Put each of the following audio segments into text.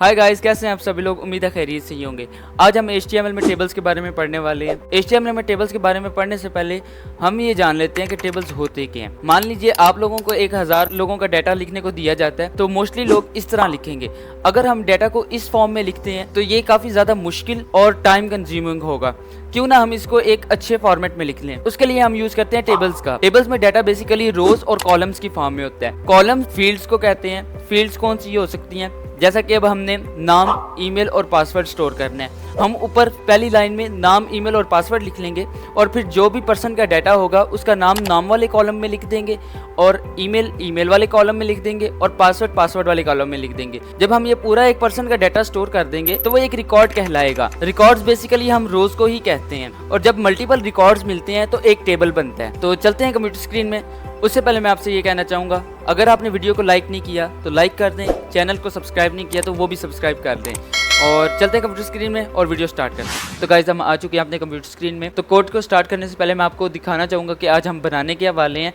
Hi guys, कैसे हैं आप सभी लोग। उम्मीद है खैरियत से ही होंगे। आज हम HTML में टेबल्स के बारे में पढ़ने वाले हैं। HTML में टेबल्स के बारे में पढ़ने से पहले हम ये जान लेते हैं कि टेबल्स होते क्या हैं। मान लीजिए आप लोगों को 1000 लोगों का डाटा लिखने को दिया जाता है तो मोस्टली लोग इस तरह लिखेंगे। अगर हम डाटा को इस फॉर्म में लिखते हैं तो ये काफ़ी ज़्यादा मुश्किल और टाइम कंज्यूमिंग होगा। क्यों ना हम इसको एक अच्छे फॉर्मेट में लिख लें। उसके लिए हम यूज करते हैं टेबल्स का। टेबल्स में डाटा बेसिकली रोज और कॉलम्स की फॉर्म में होता है। कॉलम फील्ड्स को कहते हैं। फील्ड्स कौन सी हो सकती हैं, जैसा कि अब हमने नाम, ईमेल और पासवर्ड स्टोर करना है। हम ऊपर पहली लाइन में नाम, ईमेल और पासवर्ड लिख लेंगे और फिर जो भी पर्सन का डाटा होगा उसका नाम वाले कॉलम में लिख देंगे और ईमेल वाले कॉलम में लिख देंगे और पासवर्ड वाले कॉलम में लिख देंगे। जब हम ये पूरा एक पर्सन का डाटा स्टोर कर देंगे तो वो एक रिकॉर्ड कहलाएगा। रिकॉर्ड्स बेसिकली हम रोज को ही कहते हैं और जब मल्टीपल रिकॉर्ड्स मिलते हैं तो एक टेबल बनता है। तो चलते हैं कंप्यूटर स्क्रीन में। उससे पहले मैं आपसे ये कहना चाहूँगा, अगर आपने वीडियो को लाइक नहीं किया तो लाइक कर दें, चैनल को सब्सक्राइब नहीं किया तो वो भी सब्सक्राइब कर दें और चलते हैं कंप्यूटर स्क्रीन में और वीडियो स्टार्ट करते हैं। तो गाइस, हम आ चुके हैं अपने कंप्यूटर स्क्रीन में। तो कोड को स्टार्ट करने से पहले मैं आपको दिखाना चाहूँगा कि आज हम बनाने क्या वाले हैं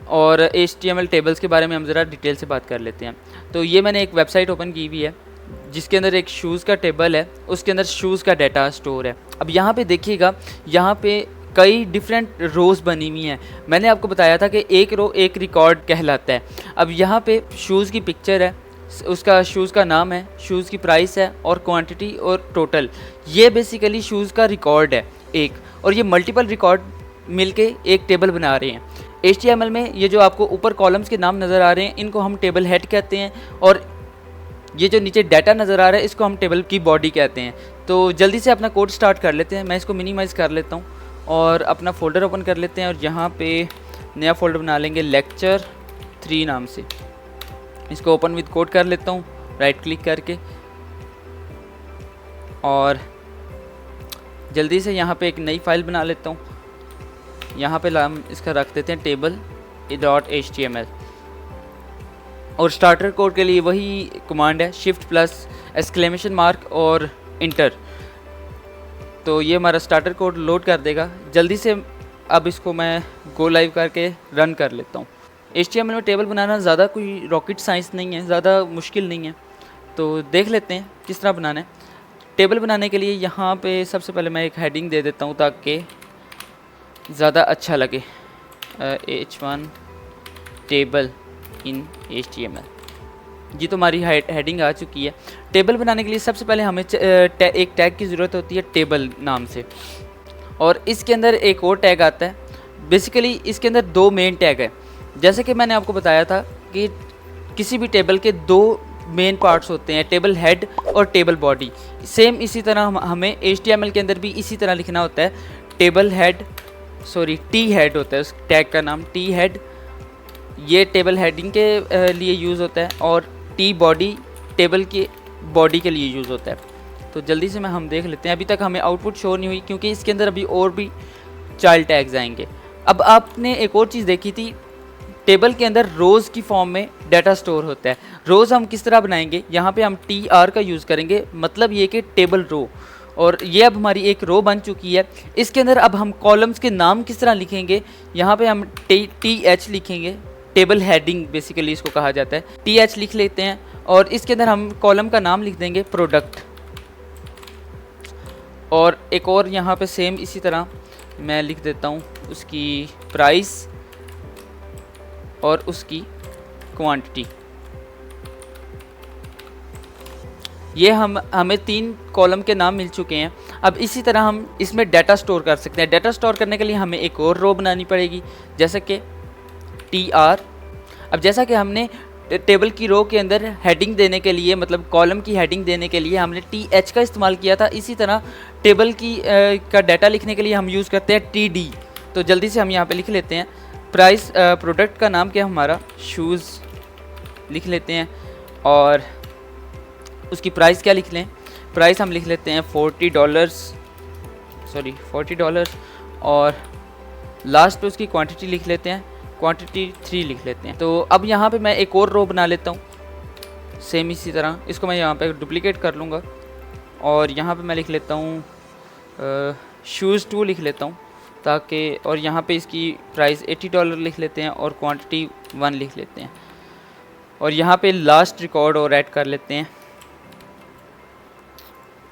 और HTML टेबल्स के बारे में हम ज़रा डिटेल से बात कर लेते हैं। तो ये मैंने एक वेबसाइट ओपन की हुई है जिसके अंदर एक शूज़ का टेबल है, उसके अंदर शूज़ का डाटा स्टोर है। अब यहाँ पे देखिएगा, यहाँ पे कई डिफरेंट रोज़ बनी हुई हैं। मैंने आपको बताया था कि एक रो एक रिकॉर्ड कहलाता है। अब यहाँ पे शूज़ की पिक्चर है, उसका शूज़ का नाम है, शूज़ की प्राइस है और क्वांटिटी और टोटल। ये बेसिकली शूज़ का रिकॉर्ड है एक, और ये मल्टीपल रिकॉर्ड मिलके एक टेबल बना रहे हैं। HTML में ये जो आपको ऊपर कॉलम्स के नाम नज़र आ रहे हैं इनको हम टेबल हेड कहते हैं और ये जो नीचे डाटा नज़र आ रहा है इसको हम टेबल की बॉडी कहते हैं। तो जल्दी से अपना कोड स्टार्ट कर लेते हैं। मैं इसको मिनिमाइज़ कर लेता हूँ और अपना फ़ोल्डर ओपन कर लेते हैं और यहाँ पे नया फ़ोल्डर बना लेंगे लेक्चर 3 नाम से। इसको ओपन विद कोड कर लेता हूँ राइट क्लिक करके और जल्दी से यहाँ पे एक नई फाइल बना लेता हूँ। यहाँ पे हम इसका रख देते हैं table.html और स्टार्टर कोड के लिए वही कमांड है Shift+! और इंटर। तो ये हमारा स्टार्टर कोड लोड कर देगा जल्दी से। अब इसको मैं गो लाइव करके रन कर लेता हूँ। HTML में टेबल बनाना ज़्यादा कोई रॉकेट साइंस नहीं है, ज़्यादा मुश्किल नहीं है। तो देख लेते हैं किस तरह बनाना है। टेबल बनाने के लिए यहाँ पे सबसे पहले मैं एक हेडिंग दे देता हूँ ताकि ज़्यादा अच्छा लगे। H1 टेबल इन HTML। जी, तो हमारी हेडिंग आ चुकी है। टेबल बनाने के लिए सबसे पहले हमें एक टैग की ज़रूरत होती है टेबल नाम से, और इसके अंदर एक और टैग आता है। बेसिकली इसके अंदर 2 मेन टैग है। जैसे कि मैंने आपको बताया था कि किसी भी टेबल के 2 मेन पार्ट्स होते हैं, टेबल हेड और टेबल बॉडी। सेम इसी तरह हमें HTML के अंदर भी इसी तरह लिखना होता है। टेबल हेड टी हेड होता है उस टैग का नाम, टी हेड। ये टेबल हेडिंग के लिए यूज़ होता है और टी बॉडी टेबल के बॉडी के लिए यूज़ होता है। तो जल्दी से हम देख लेते हैं। अभी तक हमें आउटपुट शो नहीं हुई क्योंकि इसके अंदर अभी और भी चाइल्ड टैग्स आएंगे। अब आपने एक और चीज़ देखी थी, टेबल के अंदर रोज़ की फॉर्म में डाटा स्टोर होता है। रोज़ हम किस तरह बनाएंगे, यहाँ पे हम TR का यूज़ करेंगे, मतलब ये कि टेबल रो। और ये अब हमारी एक रो बन चुकी है। इसके अंदर अब हम कॉलम्स के नाम किस तरह लिखेंगे, यहाँ पे हम TH लिखेंगे। टेबल हेडिंग बेसिकली इसको कहा जाता है। TH लिख लेते हैं और इसके अंदर हम कॉलम का नाम लिख देंगे प्रोडक्ट। और एक और यहाँ पे सेम इसी तरह मैं लिख देता हूँ उसकी प्राइस और उसकी क्वांटिटी। ये हमें 3 कॉलम के नाम मिल चुके हैं। अब इसी तरह हम इसमें डाटा स्टोर कर सकते हैं। डाटा स्टोर करने के लिए हमें एक और रो बनानी पड़ेगी, जैसे कि TR। अब जैसा कि हमने टेबल की रो के अंदर हेडिंग देने के लिए, मतलब कॉलम की हेडिंग देने के लिए हमने TH का इस्तेमाल किया था, इसी तरह टेबल की का डाटा लिखने के लिए हम यूज़ करते हैं TD। तो जल्दी से हम यहाँ पे लिख लेते हैं प्राइस। प्रोडक्ट का नाम क्या हमारा शूज़ लिख लेते हैं और उसकी प्राइस क्या लिख लें, प्राइस हम लिख लेते हैं $40 और लास्ट पे उसकी क्वांटिटी लिख लेते हैं, क्वांटिटी 3 लिख लेते हैं। तो अब यहाँ पे मैं एक और रो बना लेता हूँ सेम इसी तरह। इसको मैं यहाँ पे डुप्लीकेट कर लूँगा और यहाँ पे मैं लिख लेता हूँ शूज़ 2 लिख लेता हूँ ताकि, और यहाँ पे इसकी प्राइस $80 लिख लेते हैं और क्वांटिटी 1 लिख लेते हैं और यहाँ पे लास्ट रिकॉर्ड और ऐड कर लेते हैं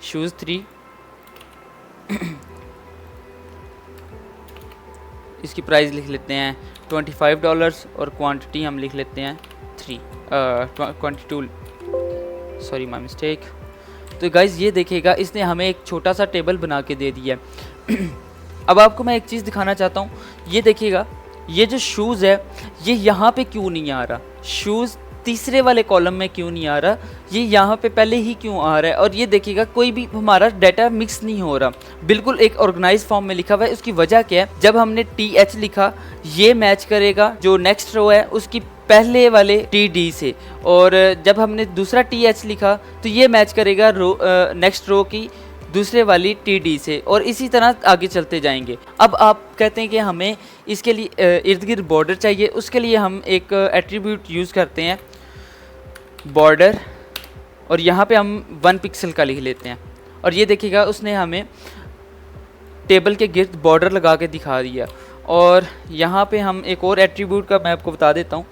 शूज़ 3, इसकी प्राइस लिख लेते हैं $25 और क्वांटिटी हम लिख लेते हैं 22, सॉरी माय मिस्टेक। तो गाइज़ ये देखिएगा, इसने हमें एक छोटा सा टेबल बना के दे दिया है। अब आपको मैं एक चीज़ दिखाना चाहता हूँ, ये देखिएगा, ये जो शूज़ है ये यहाँ पे क्यों नहीं आ रहा, शूज़ तीसरे वाले कॉलम में क्यों नहीं आ रहा, ये यहाँ पे पहले ही क्यों आ रहा है। और ये देखिएगा कोई भी हमारा डाटा मिक्स नहीं हो रहा, बिल्कुल एक ऑर्गेनाइज फॉर्म में लिखा हुआ है। उसकी वजह क्या है, जब हमने TH लिखा ये मैच करेगा जो नेक्स्ट रो है उसकी पहले वाले TD से, और जब हमने दूसरा TH लिखा तो ये मैच करेगा नेक्स्ट रो की दूसरे वाली TD से, और इसी तरह आगे चलते जाएंगे। अब आप कहते हैं कि हमें इसके लिए इर्द गिर्द बॉर्डर चाहिए, उसके लिए हम एक एट्रीब्यूट यूज़ करते हैं बॉर्डर, और यहाँ पे हम 1 पिक्सल का लिख लेते हैं। और ये देखिएगा उसने हमें टेबल के गिर्द बॉर्डर लगा के दिखा दिया। और यहाँ पे हम एक और एट्रीब्यूट का मैं आपको बता देता हूँ,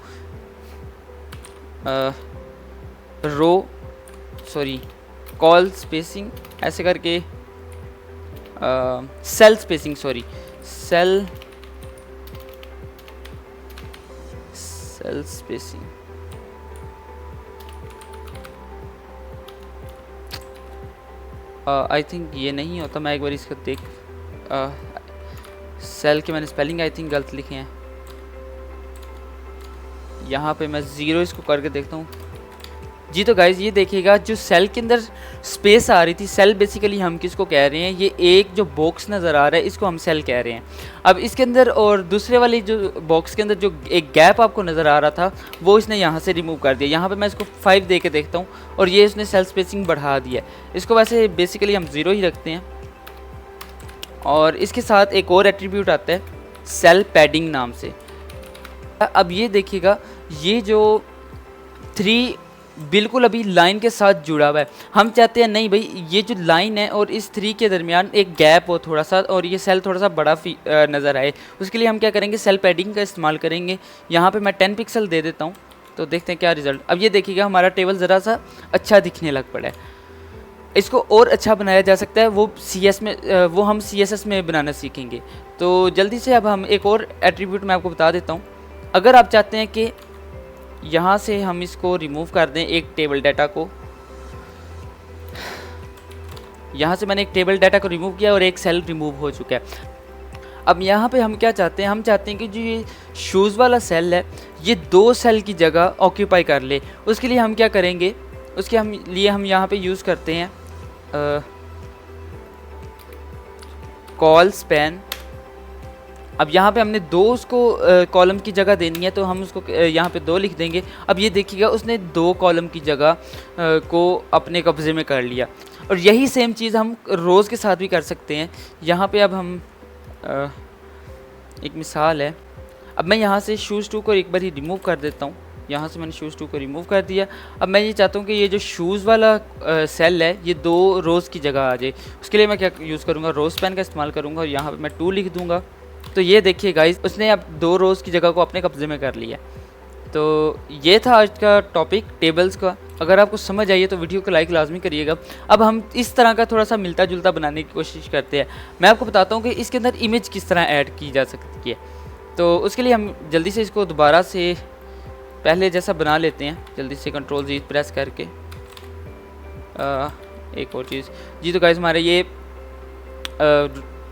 कॉल स्पेसिंग ऐसे करके, cell spacing, cell spacing, I think ये नहीं होता, मैं एक बार इसका देख, सेल के मैंने स्पेलिंग आई थिंक गलत लिखे हैं। यहाँ पे मैं 0 इसको करके देखता हूँ जी। तो गाइज ये देखिएगा, जो सेल के अंदर स्पेस आ रही थी, सेल बेसिकली हम किसको कह रहे हैं, ये एक जो बॉक्स नज़र आ रहा है इसको हम सेल कह रहे हैं। अब इसके अंदर और दूसरे वाली जो बॉक्स के अंदर जो एक गैप आपको नज़र आ रहा था वो इसने यहाँ से रिमूव कर दिया। यहाँ पे मैं इसको 5 दे के देखता हूँ और ये इसने सेल स्पेसिंग बढ़ा दिया है। इसको वैसे बेसिकली हम 0 ही रखते हैं। और इसके साथ एक और एट्रीब्यूट आता है सेल पैडिंग नाम से। अब ये देखिएगा, ये जो 3 बिल्कुल अभी लाइन के साथ जुड़ा हुआ है। हम चाहते हैं नहीं भाई, ये जो लाइन है और इस 3 के दरमियान एक गैप हो थोड़ा सा, और ये सेल थोड़ा सा बड़ा नज़र आए। उसके लिए हम क्या करेंगे, सेल पैडिंग का इस्तेमाल करेंगे। यहाँ पे मैं 10 पिक्सल दे देता हूँ, तो देखते हैं क्या रिज़ल्ट। अब ये देखिएगा हमारा टेबल ज़रा सा अच्छा दिखने लग पड़ा है। इसको और अच्छा बनाया जा सकता है, वो हम CSS में बनाना सीखेंगे। तो जल्दी से अब हम एक और एट्रीब्यूट मैं आपको बता देता हूँ। अगर आप चाहते हैं कि यहाँ से हम इसको रिमूव कर दें, एक टेबल डाटा को, यहाँ से मैंने एक टेबल डाटा को रिमूव किया और एक सेल रिमूव हो चुका है। अब यहाँ पे हम क्या चाहते हैं, हम चाहते हैं कि जो ये शूज़ वाला सेल है ये 2 सेल की जगह ऑक्यूपाई कर ले। उसके लिए हम क्या करेंगे, उसके लिए हम यहाँ पे यूज़ करते हैं कॉल स्पैन। अब यहाँ पे हमने 2 उसको कॉलम की जगह देनी है, तो हम उसको यहाँ पे 2 लिख देंगे। अब ये देखिएगा उसने 2 कॉलम की जगह को अपने कब्जे में कर लिया। और यही सेम चीज़ हम रोज़ के साथ भी कर सकते हैं। यहाँ पे अब हम एक मिसाल है, अब मैं यहाँ से शूज़ 2 को एक बार ही रिमूव कर देता हूँ। यहाँ से मैंने शूज़ 2 को रिमूव कर दिया। अब मैं ये चाहता हूँ कि ये जो शूज़ वाला सेल है ये 2 रोज़ की जगह आ जाए। उसके लिए मैं क्या यूज़ करूँगा, रोज़ पेन का इस्तेमाल करूँगा और यहाँ पे मैं 2 लिख दूँगा। तो ये देखिए गाइस, उसने अब 2 रोज़ की जगह को अपने कब्जे में कर लिया। तो ये था आज का टॉपिक टेबल्स का। अगर आपको समझ आइए तो वीडियो को लाइक लाजमी करिएगा। अब हम इस तरह का थोड़ा सा मिलता जुलता बनाने की कोशिश करते हैं। मैं आपको बताता हूँ कि इसके अंदर इमेज किस तरह ऐड की जा सकती है। तो उसके लिए हम जल्दी से इसको दोबारा से पहले जैसा बना लेते हैं, जल्दी से Ctrl+Z प्रेस करके। एक और चीज़ जी, तो गाइस हमारे ये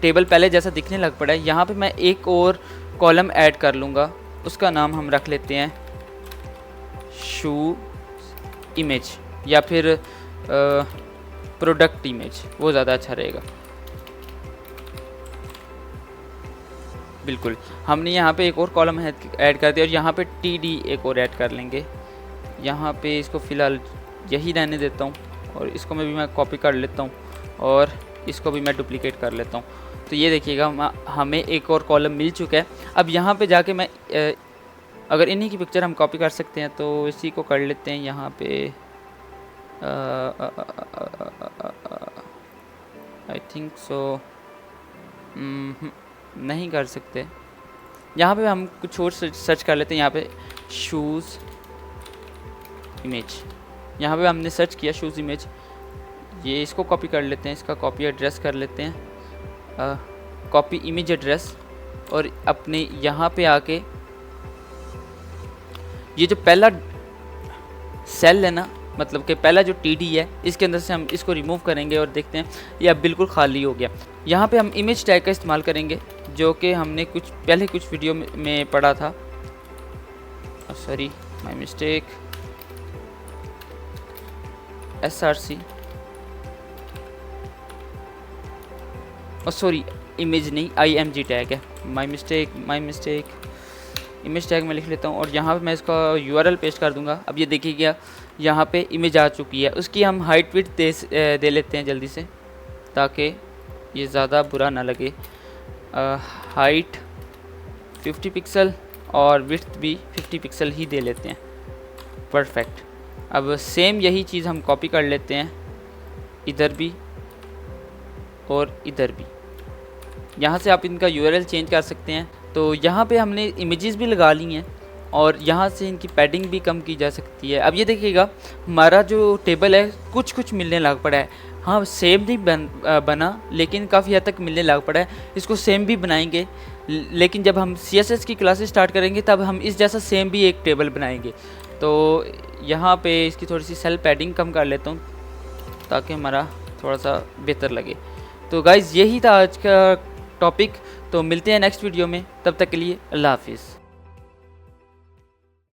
टेबल पहले जैसा दिखने लग पड़ा है। यहाँ पे मैं एक और कॉलम ऐड कर लूँगा, उसका नाम हम रख लेते हैं शू इमेज या फिर प्रोडक्ट इमेज, वो ज़्यादा अच्छा रहेगा। बिल्कुल, हमने यहाँ पे एक और कॉलम ऐड कर दिया और यहाँ पे TD एक और ऐड कर लेंगे। यहाँ पे इसको फ़िलहाल यही रहने देता हूँ और इसको मैं कॉपी कर लेता हूँ और इसको भी मैं डुप्लीकेट कर लेता हूँ। तो ये देखिएगा हमें एक और कॉलम मिल चुका है। अब यहाँ पे जाके मैं अगर इन्हीं की पिक्चर हम कॉपी कर सकते हैं तो इसी को कर लेते हैं। यहाँ पे आई थिंक सो नहीं कर सकते। यहाँ पे हम कुछ और सर्च कर लेते हैं। यहाँ पे शूज़ इमेज, यहाँ पे हमने सर्च किया शूज़ इमेज, ये इसको कॉपी कर लेते हैं, इसका कॉपी एड्रेस कर लेते हैं, कॉपी इमेज एड्रेस, और अपने यहाँ पे आके ये जो पहला सेल है ना, मतलब कि पहला जो TD है, इसके अंदर से हम इसको रिमूव करेंगे और देखते हैं ये अब बिल्कुल खाली हो गया। यहाँ पे हम इमेज टैग का इस्तेमाल करेंगे, जो कि हमने कुछ वीडियो में पढ़ा था। Sorry, my mistake, SRC, sorry image नहीं, IMG टैग है, माय मिस्टेक। इमेज टैग में लिख लेता हूँ और यहाँ पे मैं इसका URL पेस्ट कर दूँगा। अब ये देखिएगा यहाँ पे इमेज आ चुकी है। उसकी हम हाइट विड्थ दे लेते हैं जल्दी से, ताकि ये ज़्यादा बुरा ना लगे। हाइट 50 पिक्सल और विड्थ भी 50 पिक्सल ही दे लेते हैं। परफेक्ट। अब सेम यही चीज़ हम कॉपी कर लेते हैं, इधर भी और इधर भी। यहाँ से आप इनका URL चेंज कर सकते हैं। तो यहाँ पे हमने इमेजेस भी लगा ली हैं और यहाँ से इनकी पैडिंग भी कम की जा सकती है। अब ये देखिएगा हमारा जो टेबल है कुछ मिलने लग पड़ा है। हाँ, सेम नहीं बना, लेकिन काफ़ी हद तक मिलने लग पड़ा है। इसको सेम भी बनाएंगे, लेकिन जब हम CSS की क्लासेस स्टार्ट करेंगे तब हम इस जैसा सेम भी एक टेबल बनाएंगे। तो यहाँ पे इसकी थोड़ी सी सेल पैडिंग कम कर लेता हूँ, ताकि हमारा थोड़ा सा बेहतर लगे। तो गाइज़, यही था आज का टॉपिक। तो मिलते हैं नेक्स्ट वीडियो में, तब तक के लिए अल्लाह हाफिज़।